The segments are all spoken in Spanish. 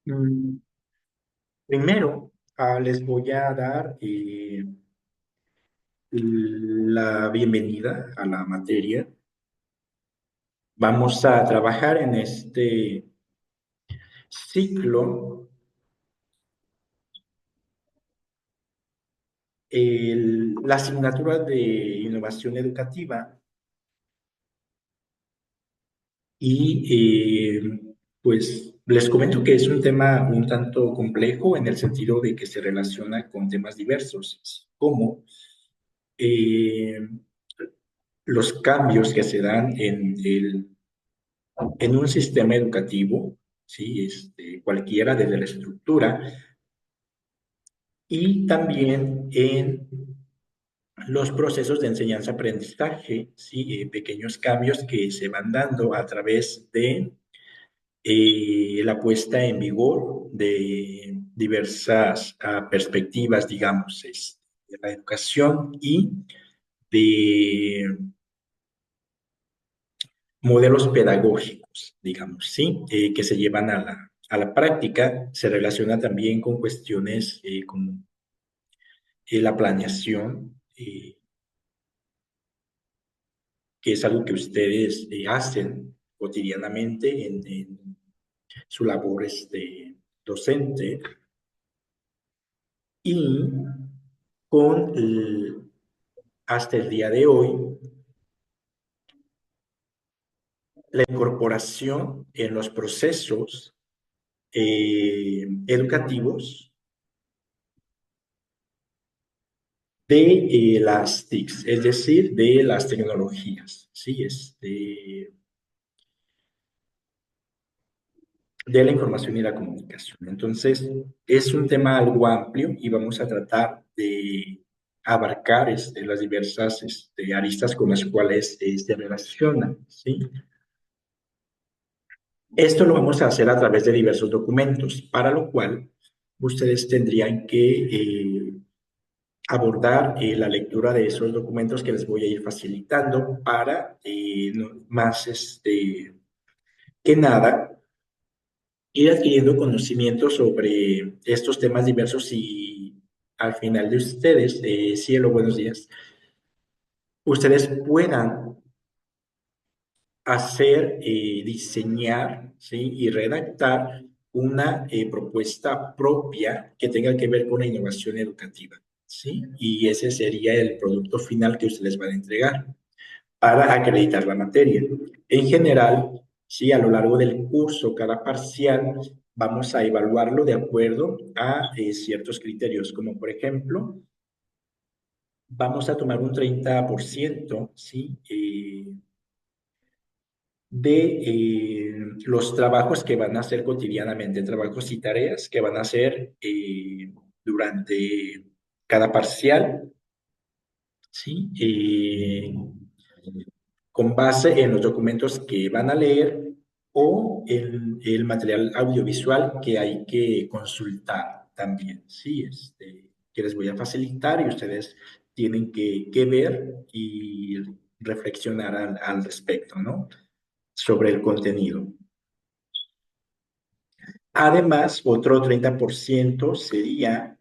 Mm, Primero, les voy a dar la bienvenida a la materia. Vamos a trabajar en este ciclo la asignatura de innovación educativa y pues les comento que es un tema un tanto complejo en el sentido de que se relaciona con temas diversos, como eh, los cambios que se dan en un sistema educativo, ¿sí? Cualquiera desde la estructura, y también en los procesos de enseñanza-aprendizaje, ¿sí? Pequeños cambios que se van dando a través de la puesta en vigor de diversas perspectivas, digamos, de la educación y de modelos pedagógicos, digamos, ¿sí? Que se llevan a la práctica. Se relaciona también con cuestiones como la planeación, que es algo que ustedes hacen cotidianamente en su labor docente, y con hasta el día de hoy la incorporación en los procesos educativos de las TICs, es decir, de las tecnologías, ¿sí? De la información y la comunicación. Entonces, es un tema algo amplio y vamos a tratar de abarcar las diversas aristas con las cuales se relacionan, ¿sí? Esto lo vamos a hacer a través de diversos documentos, para lo cual ustedes tendrían que abordar la lectura de esos documentos que les voy a ir facilitando para más que nada ir adquiriendo conocimiento sobre estos temas diversos y al final de ustedes, cielo, buenos días, ustedes puedan hacer, diseñar, ¿sí? Y redactar una propuesta propia que tenga que ver con la innovación educativa, ¿sí? Y ese sería el producto final que ustedes van a entregar para acreditar la materia. En general, sí, a lo largo del curso, cada parcial, vamos a evaluarlo de acuerdo a ciertos criterios, como por ejemplo, vamos a tomar un 30%, ¿sí? Los trabajos que van a hacer cotidianamente, trabajos y tareas que van a hacer durante cada parcial, ¿sí? Con base en los documentos que van a leer o el material audiovisual que hay que consultar también, ¿sí? Que les voy a facilitar y ustedes tienen que ver y reflexionar al respecto, ¿no? Sobre el contenido. Además, otro 30% sería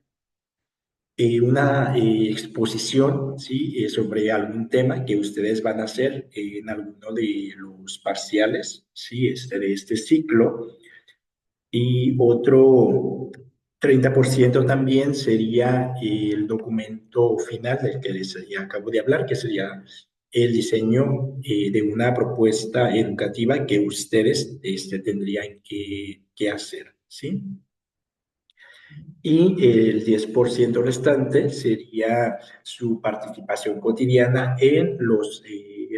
una exposición, ¿sí? Sobre algún tema que ustedes van a hacer en alguno de los parciales, ¿sí? De este ciclo. Y otro 30% también sería el documento final del que les acabo de hablar, que sería el diseño de una propuesta educativa que ustedes tendrían que hacer, ¿sí? Y el 10% restante sería su participación cotidiana en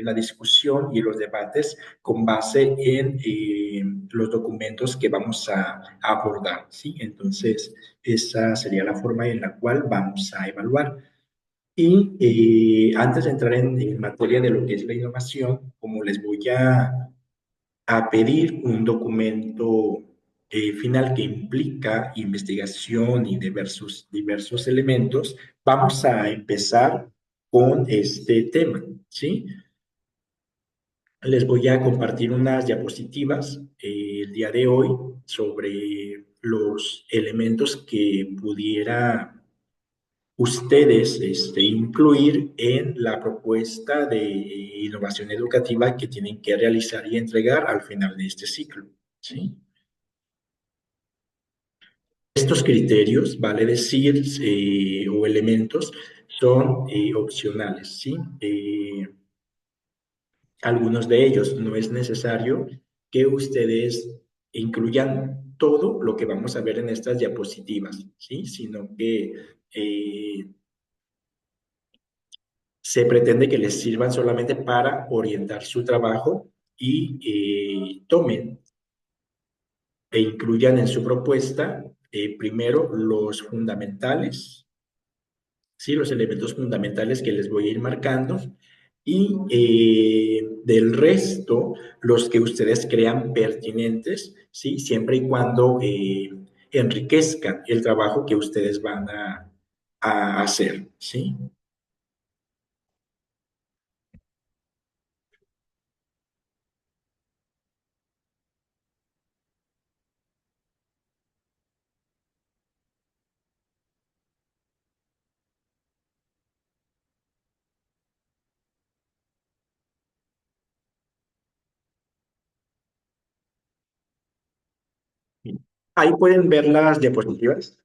la discusión y los debates con base en los documentos que vamos a abordar, ¿sí? Entonces, esa sería la forma en la cual vamos a evaluar. Y antes de entrar en materia de lo que es la innovación, como les voy a pedir un documento final que implica investigación y diversos elementos, vamos a empezar con este tema, ¿sí? Les voy a compartir unas diapositivas el día de hoy sobre los elementos que pudiera ustedes incluir en la propuesta de innovación educativa que tienen que realizar y entregar al final de este ciclo, ¿sí? Estos criterios, vale decir, o elementos, son opcionales, ¿sí? Algunos de ellos no es necesario que ustedes incluyan todo lo que vamos a ver en estas diapositivas, ¿sí? Sino que se pretende que les sirvan solamente para orientar su trabajo y tomen e incluyan en su propuesta primero los fundamentales, ¿sí? Los elementos fundamentales que les voy a ir marcando y del resto los que ustedes crean pertinentes, ¿sí? Siempre y cuando enriquezcan el trabajo que ustedes van a hacer, ¿sí? Ahí pueden ver las diapositivas,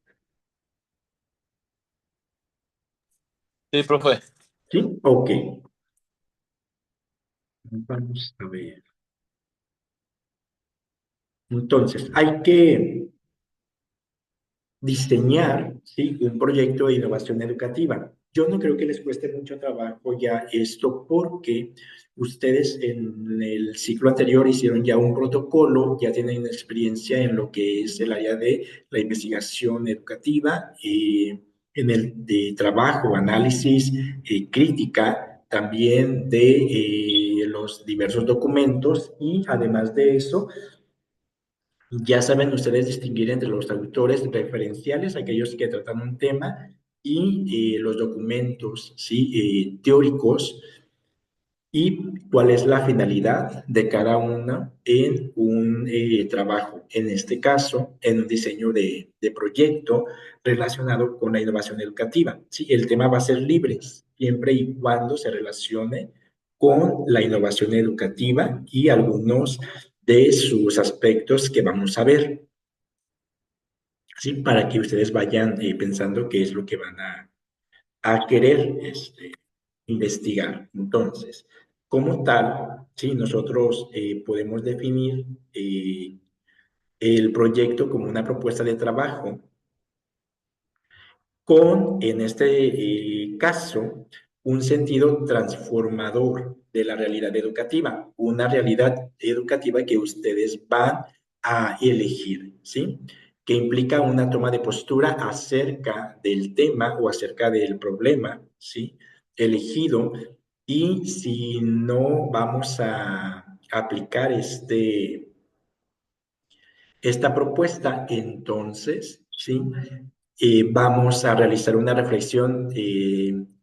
Sí, profe. ¿sí? Ok. Vamos a ver. Entonces, hay que diseñar, ¿sí? Un proyecto de innovación educativa. Yo no creo que les cueste mucho trabajo ya esto porque ustedes en el ciclo anterior hicieron ya un protocolo, ya tienen experiencia en lo que es el área de la investigación educativa, en el de trabajo, análisis, crítica, también de los diversos documentos y además de eso, ya saben ustedes distinguir entre los autores referenciales, aquellos que tratan un tema, y los documentos, ¿sí? Teóricos, y cuál es la finalidad de cada una en un trabajo, en este caso, en un diseño de proyecto relacionado con la innovación educativa. ¿Sí? El tema va a ser libre, siempre y cuando se relacione con la innovación educativa y algunos de sus aspectos que vamos a ver, ¿sí? Para que ustedes vayan pensando qué es lo que van a querer investigar. Entonces, como tal, ¿sí? Nosotros podemos definir el proyecto como una propuesta de trabajo con, en este caso, un sentido transformador de la realidad educativa, una realidad educativa que ustedes van a elegir, ¿sí? Que implica una toma de postura acerca del tema o acerca del problema, ¿sí? Elegido, y si no vamos a aplicar esta propuesta, entonces, ¿sí? Vamos a realizar una reflexión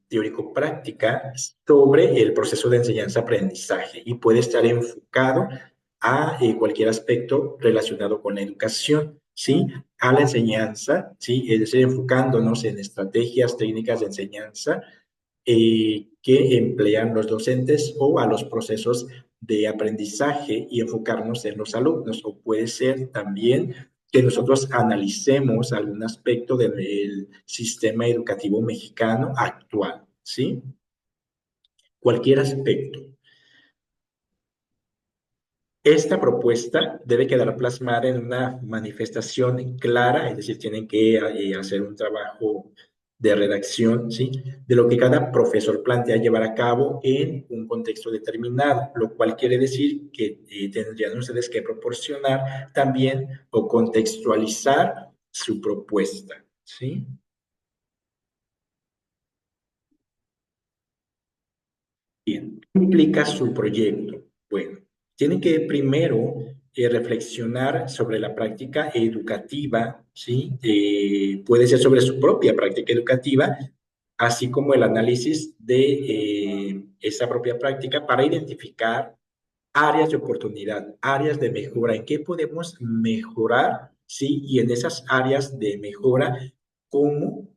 teórico-práctica sobre el proceso de enseñanza-aprendizaje y puede estar enfocado a cualquier aspecto relacionado con la educación, ¿sí? A la enseñanza, ¿sí? Es decir, enfocándonos en estrategias, técnicas de enseñanza que emplean los docentes o a los procesos de aprendizaje y enfocarnos en los alumnos. O puede ser también que nosotros analicemos algún aspecto del sistema educativo mexicano actual, ¿sí? Cualquier aspecto. Esta propuesta debe quedar plasmada en una manifestación clara, es decir, tienen que hacer un trabajo de redacción, ¿sí? De lo que cada profesor plantea llevar a cabo en un contexto determinado, lo cual quiere decir que tendrían ustedes que proporcionar también o contextualizar su propuesta, ¿sí? Bien, ¿qué implica su proyecto? Bueno, tiene que primero reflexionar sobre la práctica educativa, ¿sí? Puede ser sobre su propia práctica educativa, así como el análisis de esa propia práctica para identificar áreas de oportunidad, áreas de mejora, en qué podemos mejorar ¿sí? Y en esas áreas de mejora, cómo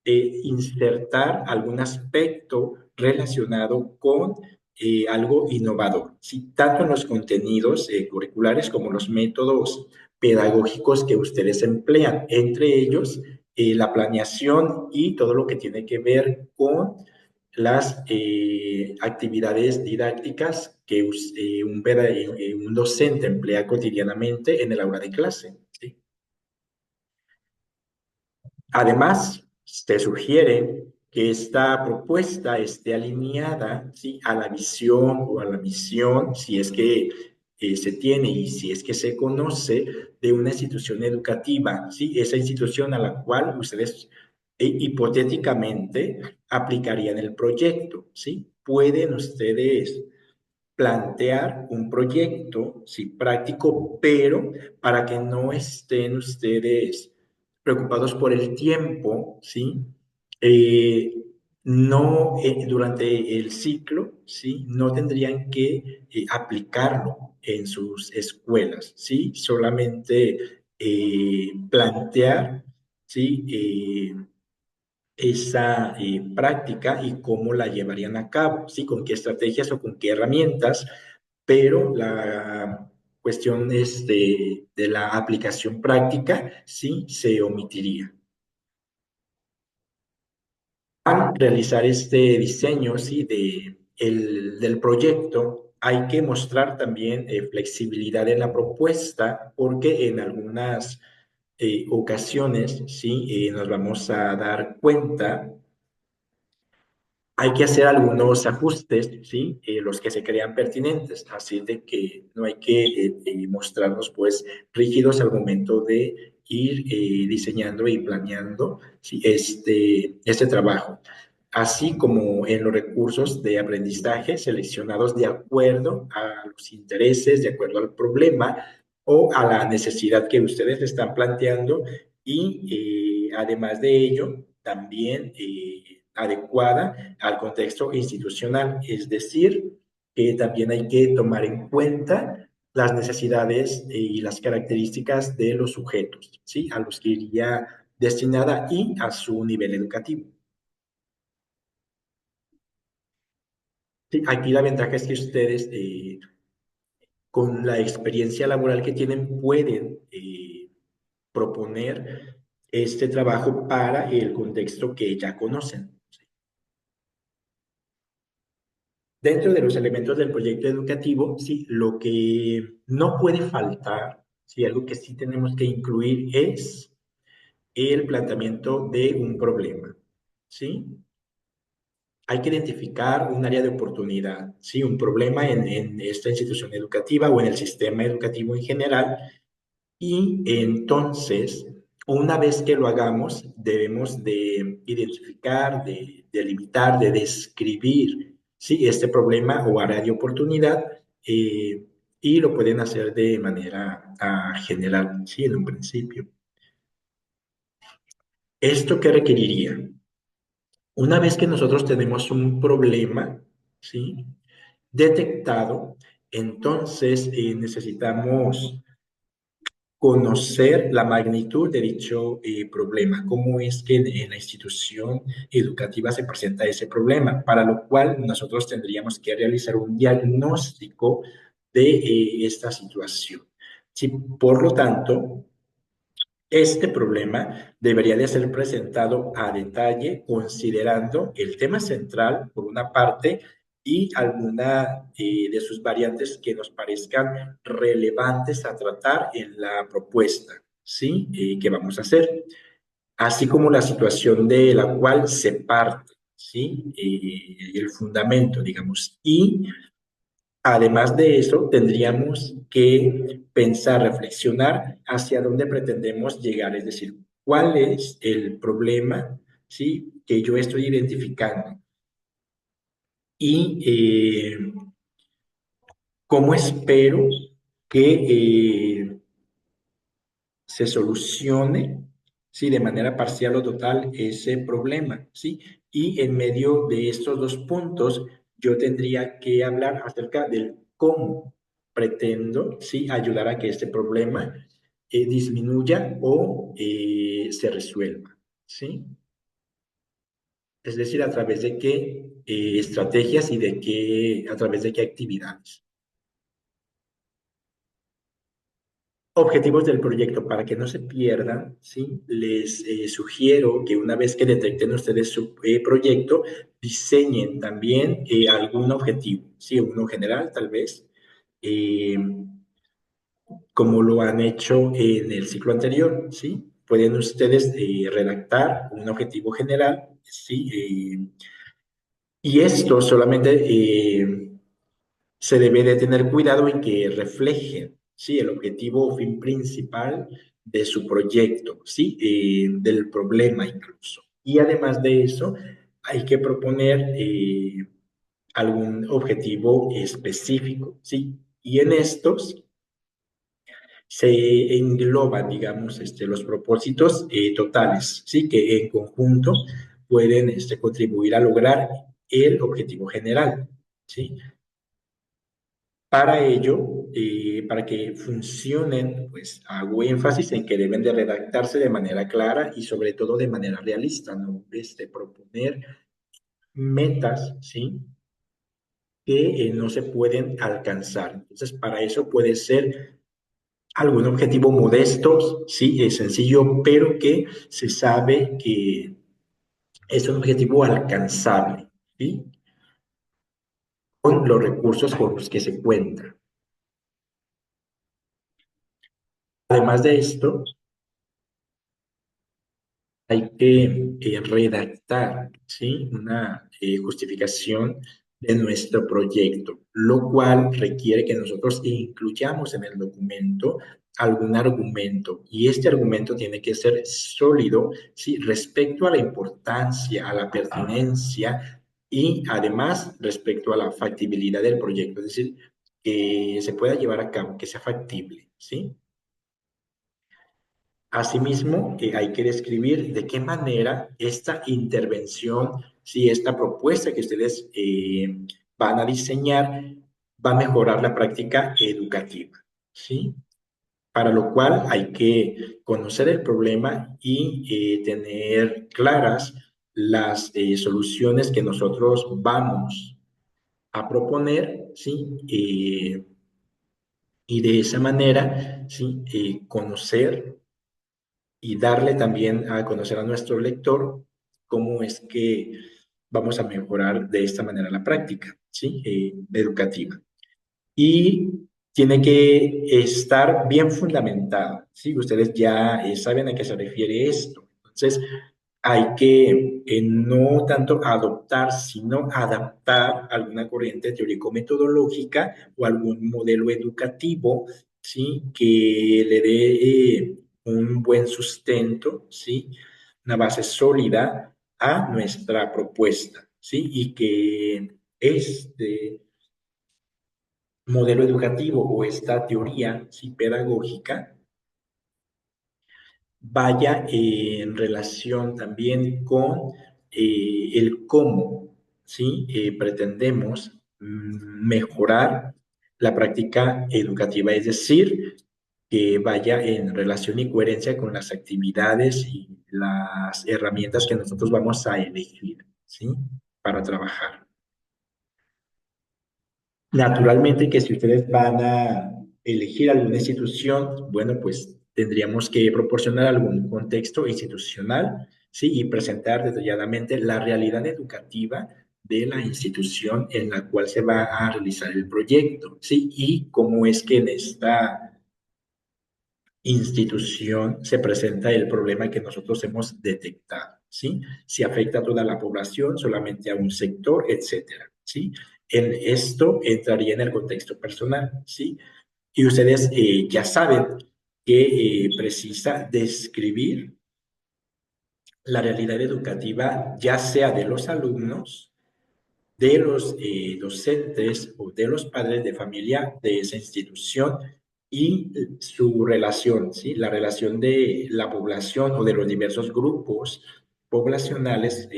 insertar algún aspecto relacionado con algo innovador, ¿sí? Tanto en los contenidos curriculares como los métodos pedagógicos que ustedes emplean, entre ellos la planeación y todo lo que tiene que ver con las actividades didácticas que un docente emplea cotidianamente en el aula de clase, ¿sí? Además, se sugiere que esta propuesta esté alineada, ¿sí?, a la visión o a la misión, si es que se tiene y si es que se conoce de una institución educativa, ¿sí? Esa institución a la cual ustedes hipotéticamente aplicarían el proyecto, ¿sí? Pueden ustedes plantear un proyecto, sí, práctico, pero para que no estén ustedes preocupados por el tiempo, ¿sí? Eh, no, durante el ciclo, ¿sí? No tendrían que aplicarlo en sus escuelas, ¿sí? Solamente plantear, ¿sí? Esa práctica y cómo la llevarían a cabo, ¿sí? Con qué estrategias o con qué herramientas, pero la cuestión es de la aplicación práctica, sí, se omitiría. Al realizar este diseño, sí, del proyecto, hay que mostrar también flexibilidad en la propuesta, porque en algunas ocasiones, sí, nos vamos a dar cuenta, hay que hacer algunos ajustes, ¿sí? Los que se crean pertinentes, así de que no hay que mostrarnos pues rígidos al momento de ir diseñando y planeando, ¿sí?, este trabajo, así como en los recursos de aprendizaje seleccionados de acuerdo a los intereses, de acuerdo al problema o a la necesidad que ustedes están planteando y además de ello, también adecuada al contexto institucional, es decir, que también hay que tomar en cuenta las necesidades y las características de los sujetos, ¿sí?, a los que iría destinada y a su nivel educativo. Sí, aquí la ventaja es que ustedes, con la experiencia laboral que tienen, pueden proponer este trabajo para el contexto que ya conocen. Dentro de los elementos del proyecto educativo, sí, lo que no puede faltar, sí, algo que sí tenemos que incluir es el planteamiento de un problema, ¿sí? Hay que identificar un área de oportunidad, ¿sí? Un problema en esta institución educativa o en el sistema educativo en general. Y entonces, una vez que lo hagamos, debemos de identificar, de delimitar, de describir, ¿sí?, este problema o área de oportunidad, y lo pueden hacer de manera general, ¿sí?, en un principio. ¿Esto qué requeriría? Una vez que nosotros tenemos un problema, ¿sí?, detectado, entonces necesitamos conocer la magnitud de dicho problema, cómo es que en la institución educativa se presenta ese problema, para lo cual nosotros tendríamos que realizar un diagnóstico de esta situación. Sí, por lo tanto, este problema debería de ser presentado a detalle, considerando el tema central, por una parte, y alguna de sus variantes que nos parezcan relevantes a tratar en la propuesta, ¿sí?, que vamos a hacer, así como la situación de la cual se parte, ¿sí?, el fundamento, digamos, y además de eso, tendríamos que pensar, reflexionar hacia dónde pretendemos llegar, es decir, cuál es el problema, ¿sí?, que yo estoy identificando y cómo espero que se solucione, ¿sí?, de manera parcial o total ese problema, ¿sí? Y en medio de estos dos puntos, yo tendría que hablar acerca del cómo pretendo, ¿sí?, ayudar a que este problema disminuya o se resuelva, ¿sí? Es decir, a través de qué estrategias y a través de qué actividades. Objetivos del proyecto para que no se pierdan, ¿sí? Les sugiero que una vez que detecten ustedes su proyecto, diseñen también algún objetivo, ¿sí? Uno general, tal vez, eh, como lo han hecho en el ciclo anterior, ¿sí? Pueden ustedes redactar un objetivo general, ¿sí? Y esto solamente se debe de tener cuidado en que reflejen, ¿sí? El objetivo o fin principal de su proyecto, ¿sí? Del problema incluso. Y además de eso, hay que proponer algún objetivo específico, ¿sí? Y en estos se engloban, digamos, los propósitos totales, ¿sí? Que en conjunto pueden contribuir a lograr el objetivo general, ¿sí? Para ello, para que funcionen, pues hago énfasis en que deben de redactarse de manera clara y sobre todo de manera realista, ¿no? Proponer metas, ¿sí? Que no se pueden alcanzar. Entonces, para eso puede ser algún objetivo modesto, sí, es sencillo, pero que se sabe que es un objetivo alcanzable, ¿sí? Con los recursos con los que se cuenta. Además de esto, hay que redactar, ¿sí? Una justificación de nuestro proyecto, lo cual requiere que nosotros incluyamos en el documento algún argumento y este argumento tiene que ser sólido, ¿sí? Respecto a la importancia, a la pertinencia y además respecto a la factibilidad del proyecto, es decir, que se pueda llevar a cabo, que sea factible, ¿sí? Asimismo, hay que describir de qué manera esta intervención, si esta propuesta que ustedes van a diseñar, va a mejorar la práctica educativa, ¿sí? Para lo cual hay que conocer el problema y tener claras las soluciones que nosotros vamos a proponer, ¿sí? Y de esa manera, ¿sí? Conocer y darle también a conocer a nuestro lector cómo es que vamos a mejorar de esta manera la práctica, ¿sí? Educativa. Y tiene que estar bien fundamentado, ¿sí? Ustedes ya saben a qué se refiere esto. Entonces, hay que no tanto adoptar, sino adaptar alguna corriente teórico-metodológica o algún modelo educativo, ¿sí? Que le dé un buen sustento, ¿sí? Una base sólida a nuestra propuesta, ¿sí? Y que este modelo educativo o esta teoría, ¿sí? Pedagógica vaya en relación también con el cómo, ¿sí? Pretendemos mejorar la práctica educativa, es decir, que vaya en relación y coherencia con las actividades y las herramientas que nosotros vamos a elegir, ¿sí? Para trabajar. Naturalmente que si ustedes van a elegir alguna institución, bueno, pues tendríamos que proporcionar algún contexto institucional, ¿sí? Y presentar detalladamente la realidad educativa de la institución en la cual se va a realizar el proyecto, ¿sí? Y cómo es que en esta institución se presenta el problema que nosotros hemos detectado, ¿sí? Si afecta a toda la población, solamente a un sector, etcétera, ¿sí? En esto entraría en el contexto personal, ¿sí? Y ustedes ya saben que precisa describir la realidad educativa, ya sea de los alumnos, de los docentes o de los padres de familia de esa institución y su relación, ¿sí? La relación de la población o de los diversos grupos poblacionales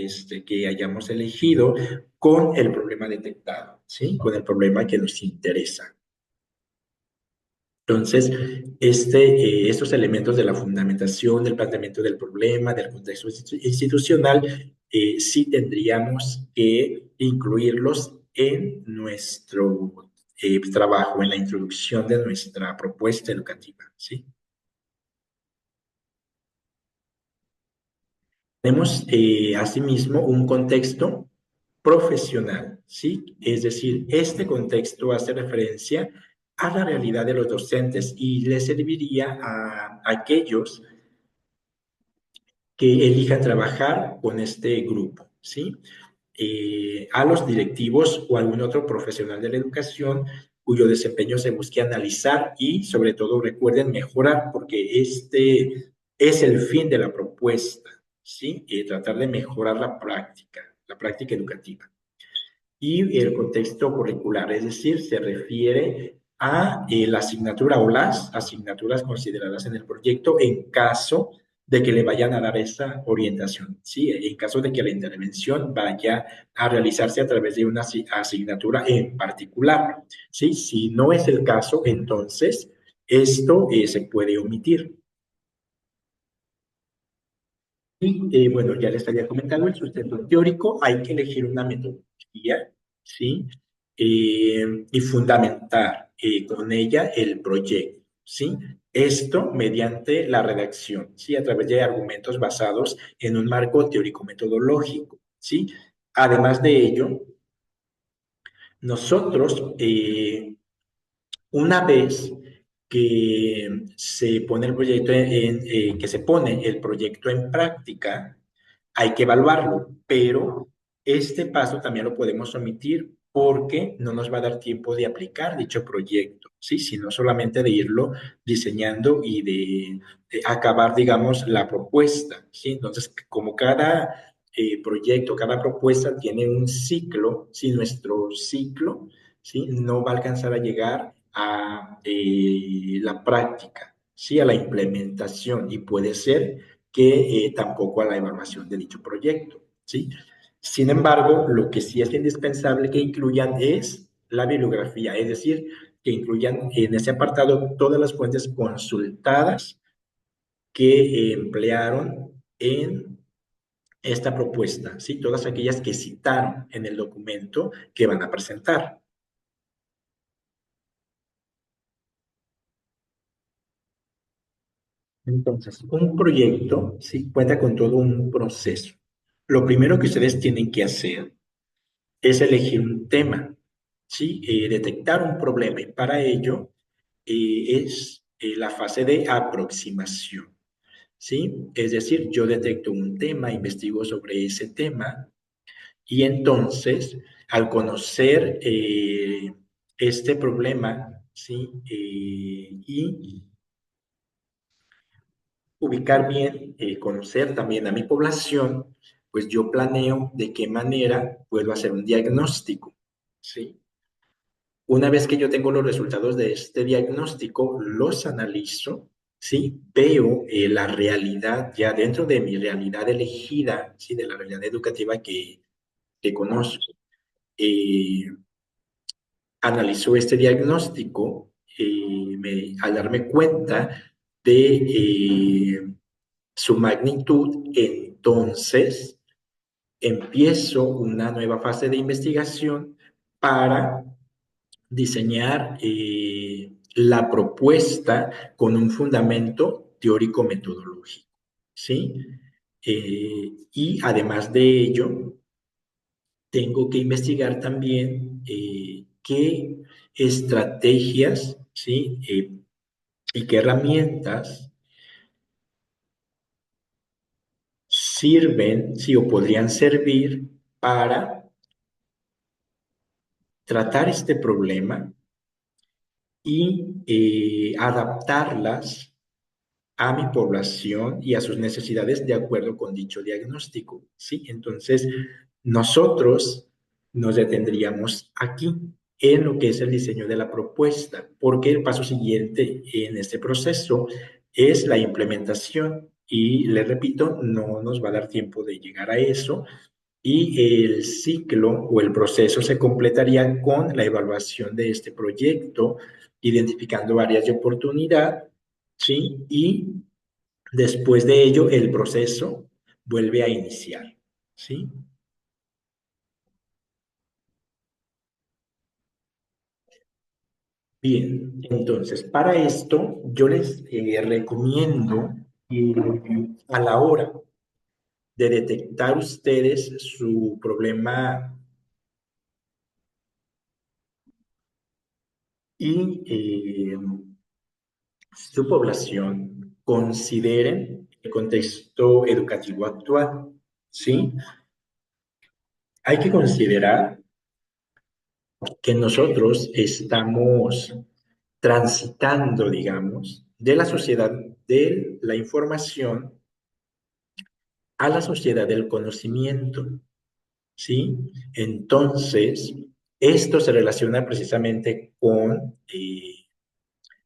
que hayamos elegido con el problema detectado, ¿sí? Con el problema que nos interesa. Entonces, estos elementos de la fundamentación, del planteamiento del problema, del contexto institucional, sí tendríamos que incluirlos en nuestro trabajo, en la introducción de nuestra propuesta educativa, ¿sí? Tenemos asimismo un contexto profesional, ¿sí? Es decir, este contexto hace referencia a la realidad de los docentes y les serviría a aquellos que elijan trabajar con este grupo, ¿sí? A los directivos o algún otro profesional de la educación cuyo desempeño se busque analizar y sobre todo recuerden mejorar, porque este es el fin de la propuesta, ¿sí? Tratar de mejorar la práctica educativa. Y el contexto curricular, es decir, se refiere a la asignatura o las asignaturas consideradas en el proyecto en caso de que le vayan a dar esa orientación, ¿sí? En caso de que la intervención vaya a realizarse a través de una asignatura en particular, ¿sí? Si no es el caso, entonces esto se puede omitir. Y bueno, ya les había comentado el sustento teórico, hay que elegir una metodología, ¿sí? Y fundamentar con ella el proyecto, ¿sí? Esto mediante la redacción, ¿sí? A través de argumentos basados en un marco teórico-metodológico, ¿sí? Además de ello, nosotros, una vez que se pone el proyecto que se pone el proyecto en práctica, hay que evaluarlo, pero este paso también lo podemos omitir porque no nos va a dar tiempo de aplicar dicho proyecto, ¿sí? Sino solamente de irlo diseñando y de acabar, digamos, la propuesta, ¿sí? Entonces, como cada proyecto, cada propuesta tiene un ciclo, si nuestro ciclo, ¿sí? No va a alcanzar a llegar a la práctica, ¿sí? A la implementación y puede ser que tampoco a la evaluación de dicho proyecto, ¿sí? Sin embargo, lo que sí es indispensable que incluyan es la bibliografía, es decir, que incluyan en ese apartado todas las fuentes consultadas que emplearon en esta propuesta, ¿sí? Todas aquellas que citaron en el documento que van a presentar. Entonces, un proyecto, ¿sí? Cuenta con todo un proceso. Lo primero que ustedes tienen que hacer es elegir un tema, ¿sí? Detectar un problema y para ello es la fase de aproximación, ¿sí? Es decir, yo detecto un tema, investigo sobre ese tema y entonces al conocer este problema, ¿sí? Y ubicar bien, conocer también a mi población, pues yo planeo de qué manera puedo hacer un diagnóstico, ¿sí? Una vez que yo tengo los resultados de este diagnóstico, los analizo, ¿sí? Veo la realidad ya dentro de mi realidad elegida, ¿sí? De la realidad educativa que conozco. Eh, Analizo este diagnóstico al darme cuenta de su magnitud, entonces empiezo una nueva fase de investigación para diseñar la propuesta con un fundamento teórico-metodológico, ¿sí? Y además de ello, tengo que investigar también qué estrategias, ¿sí? Y qué herramientas sirven, sí, o podrían servir para tratar este problema y adaptarlas a mi población y a sus necesidades de acuerdo con dicho diagnóstico, ¿sí? Entonces, nosotros nos detendríamos aquí en lo que es el diseño de la propuesta, porque el paso siguiente en este proceso es la implementación y, les repito, no nos va a dar tiempo de llegar a eso y el ciclo o el proceso se completaría con la evaluación de este proyecto, identificando áreas de oportunidad, ¿sí? Y después de ello, el proceso vuelve a iniciar, ¿sí? Bien, entonces, para esto yo les recomiendo eh, a la hora de detectar ustedes su problema y su población, consideren el contexto educativo actual, ¿sí? Hay que considerar que nosotros estamos transitando, digamos, de la sociedad de la información a la sociedad del conocimiento, ¿sí? Entonces, esto se relaciona precisamente con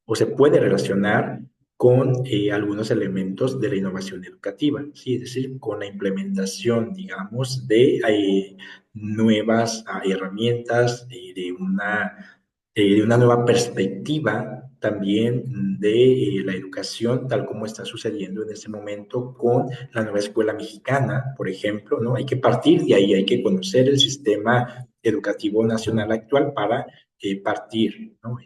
o se puede relacionar con algunos elementos de la innovación educativa, ¿sí? Es decir, con la implementación, digamos, de nuevas herramientas, de una nueva perspectiva también de la educación, tal como está sucediendo en este momento con la nueva escuela mexicana, por ejemplo, ¿no? Hay que partir de ahí, hay que conocer el sistema educativo nacional actual para partir, ¿no?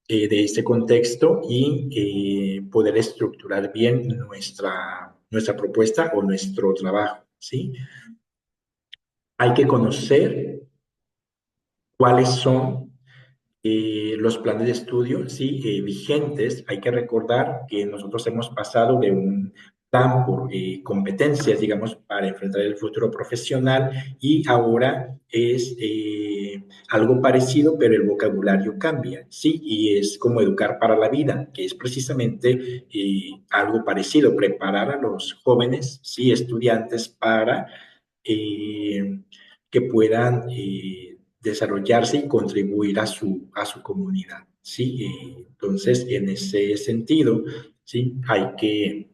De este contexto y poder estructurar bien nuestra propuesta o nuestro trabajo, ¿sí? Hay que conocer cuáles son los planes de estudio, sí, vigentes. Hay que recordar que nosotros hemos pasado de un plan por competencias, digamos, para enfrentar el futuro profesional y ahora es algo parecido, pero el vocabulario cambia, sí, y es como educar para la vida, que es precisamente algo parecido, preparar a los jóvenes, sí, estudiantes para que puedan desarrollarse y contribuir a su comunidad, ¿sí? Entonces, en ese sentido, ¿sí? Hay que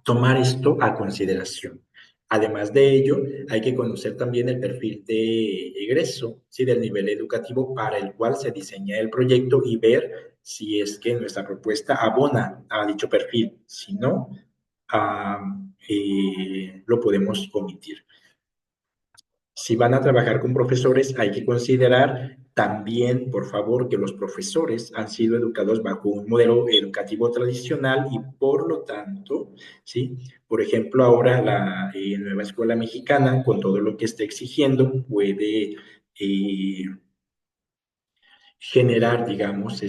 tomar esto a consideración. Además de ello, hay que conocer también el perfil de egreso, ¿sí? Del nivel educativo para el cual se diseña el proyecto y ver si es que nuestra propuesta abona a dicho perfil. Si no, lo podemos omitir. Si van a trabajar con profesores, hay que considerar también, por favor, que los profesores han sido educados bajo un modelo educativo tradicional y por lo tanto, ¿sí? Por ejemplo, ahora la nueva escuela mexicana, con todo lo que está exigiendo, puede generar, digamos,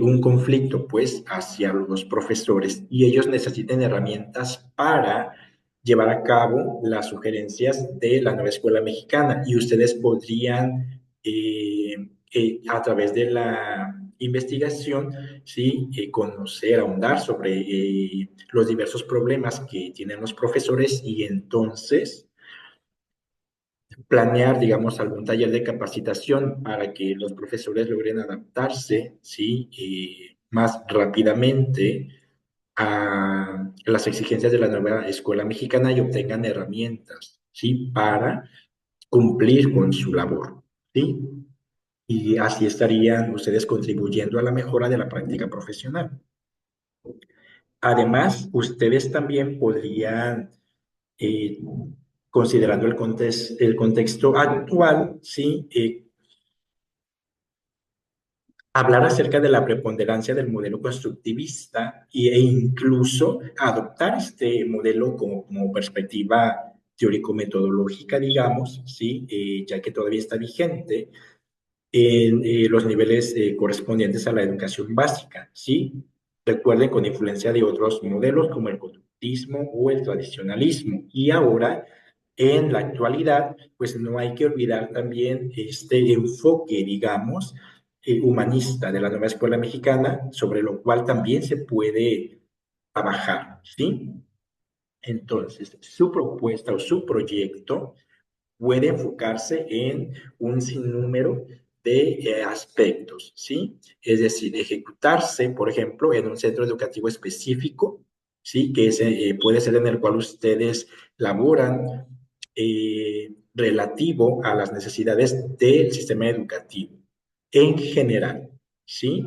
un conflicto, pues, hacia los profesores y ellos necesitan herramientas para llevar a cabo las sugerencias de la nueva escuela mexicana y ustedes podrían, a través de la investigación, ¿sí? Conocer, ahondar sobre los diversos problemas que tienen los profesores y entonces planear, digamos, algún taller de capacitación para que los profesores logren adaptarse, ¿sí? Más rápidamente a las exigencias de la nueva escuela mexicana y obtengan herramientas, ¿sí? Para cumplir con su labor, ¿sí? Y así estarían ustedes contribuyendo a la mejora de la práctica profesional. Además, ustedes también podrían eh, considerando el contexto actual, ¿sí? Hablar acerca de la preponderancia del modelo constructivista e incluso adoptar este modelo como perspectiva teórico-metodológica, digamos, ¿sí? Ya que todavía está vigente en los niveles correspondientes a la educación básica, ¿sí? Recuerden con influencia de otros modelos como el conductismo o el tradicionalismo. Y ahora, en la actualidad, pues no hay que olvidar también este enfoque, digamos, humanista de la nueva escuela mexicana, sobre lo cual también se puede trabajar, ¿sí? Entonces, su propuesta o su proyecto puede enfocarse en un sinnúmero de aspectos, ¿sí? Es decir, ejecutarse, por ejemplo, en un centro educativo específico, ¿sí? Que puede ser en el cual ustedes laboran, relativo a las necesidades del sistema educativo en general, ¿sí?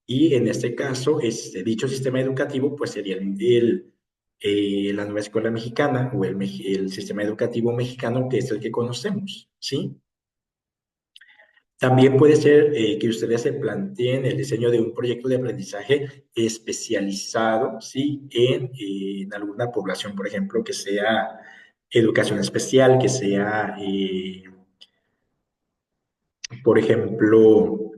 Y en este caso, dicho sistema educativo, pues sería la nueva escuela mexicana o el sistema educativo mexicano, que es el que conocemos, ¿sí? También puede ser que ustedes se planteen el diseño de un proyecto de aprendizaje especializado, ¿sí? En alguna población, por ejemplo, que sea educación especial, que sea, por ejemplo,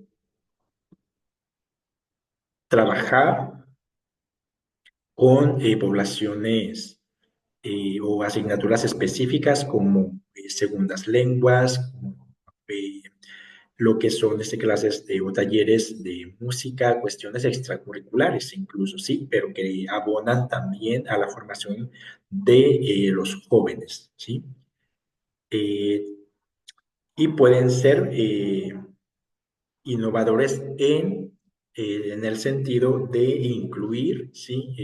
trabajar con poblaciones o asignaturas específicas como segundas lenguas, como, eh, lo que son clases o talleres de música, cuestiones extracurriculares incluso, sí, pero que abonan también a la formación de los jóvenes, ¿sí? Eh, y pueden ser innovadores en el sentido de incluir, ¿sí?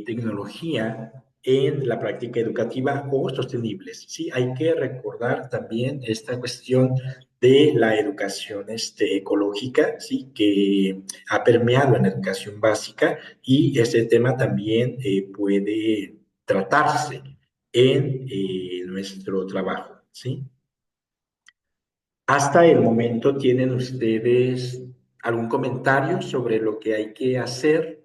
Tecnología en la práctica educativa o sostenibles. Sí, hay que recordar también esta cuestión de la educación ecológica, sí, que ha permeado en la educación básica y ese tema también puede tratarse en nuestro trabajo, ¿sí? Hasta el momento, ¿tienen ustedes algún comentario sobre lo que hay que hacer?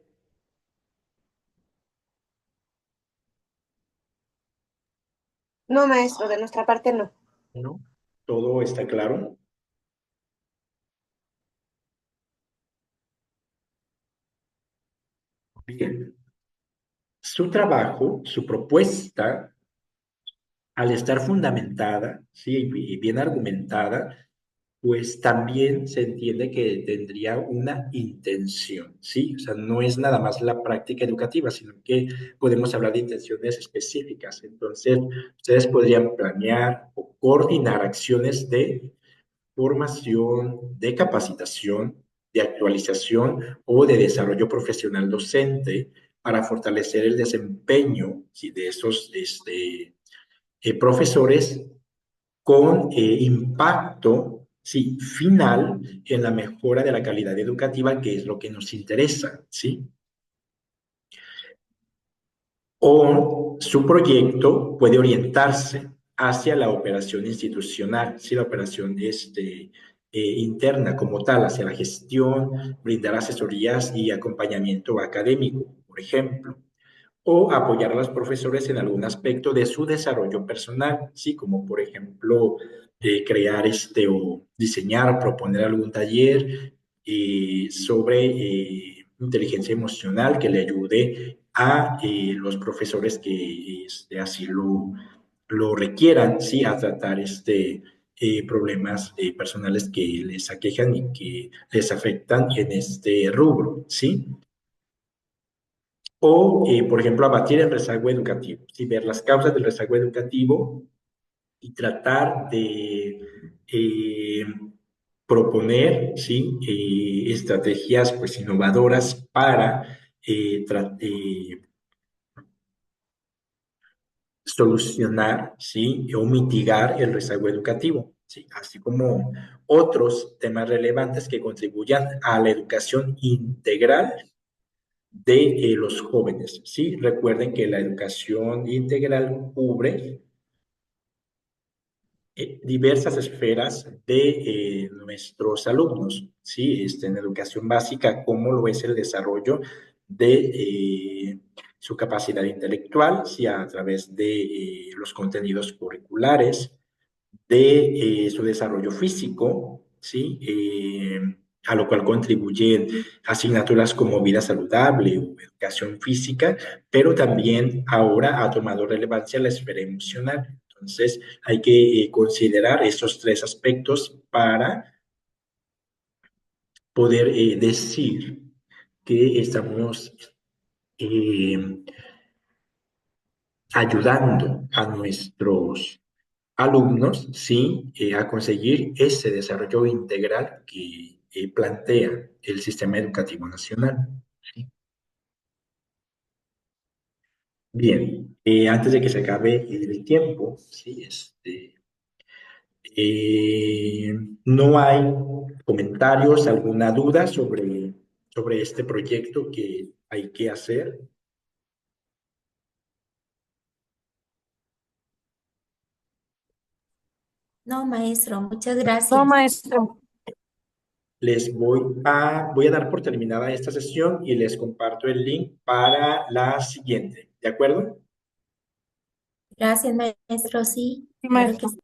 No, maestro, de nuestra parte no. ¿No? ¿Todo está claro? Bien. Su trabajo, su propuesta, al estar fundamentada, ¿sí? Y bien argumentada, pues también se entiende que tendría una intención, ¿sí? O sea, no es nada más la práctica educativa, sino que podemos hablar de intenciones específicas. Entonces, ustedes podrían planear o coordinar acciones de formación, de capacitación, de actualización o de desarrollo profesional docente para fortalecer el desempeño, ¿sí? De esos profesores con impacto, ¿sí? Final en la mejora de la calidad educativa, que es lo que nos interesa, ¿sí? O su proyecto puede orientarse hacia la operación institucional, ¿sí? La operación interna como tal, hacia la gestión, brindar asesorías y acompañamiento académico, por ejemplo, o apoyar a los profesores en algún aspecto de su desarrollo personal, ¿sí? Como por ejemplo crear o diseñar, proponer algún taller sobre inteligencia emocional que le ayude a los profesores que así lo requieran, ¿sí? A tratar problemas personales que les aquejan y que les afectan en este rubro, ¿sí? O, por ejemplo, abatir el rezago educativo, ¿sí? Ver las causas del rezago educativo y tratar de eh, proponer, ¿sí? Estrategias pues, innovadoras para solucionar, ¿sí? O mitigar el rezago educativo, ¿sí? Así como otros temas relevantes que contribuyan a la educación integral de los jóvenes, ¿sí? Recuerden que la educación integral cubre diversas esferas de nuestros alumnos, ¿sí? En educación básica, cómo lo es el desarrollo de su capacidad intelectual, ¿sí? A través de los contenidos curriculares, de su desarrollo físico, ¿sí? A lo cual contribuyen asignaturas como vida saludable o educación física, pero también ahora ha tomado relevancia la esfera emocional. Entonces, hay que considerar esos tres aspectos para poder decir que estamos eh, ayudando a nuestros alumnos, sí, a conseguir ese desarrollo integral que plantea el sistema educativo nacional. ¿Sí? Bien, antes de que se acabe el tiempo, ¿sí? Eh, ¿No hay comentarios, alguna duda sobre este proyecto que hay que hacer? No, maestro, muchas No, gracias. maestro. Voy a dar por terminada esta sesión y les comparto el link para la siguiente, ¿de acuerdo? Gracias, maestro, sí, Sí, claro que maestro. sí.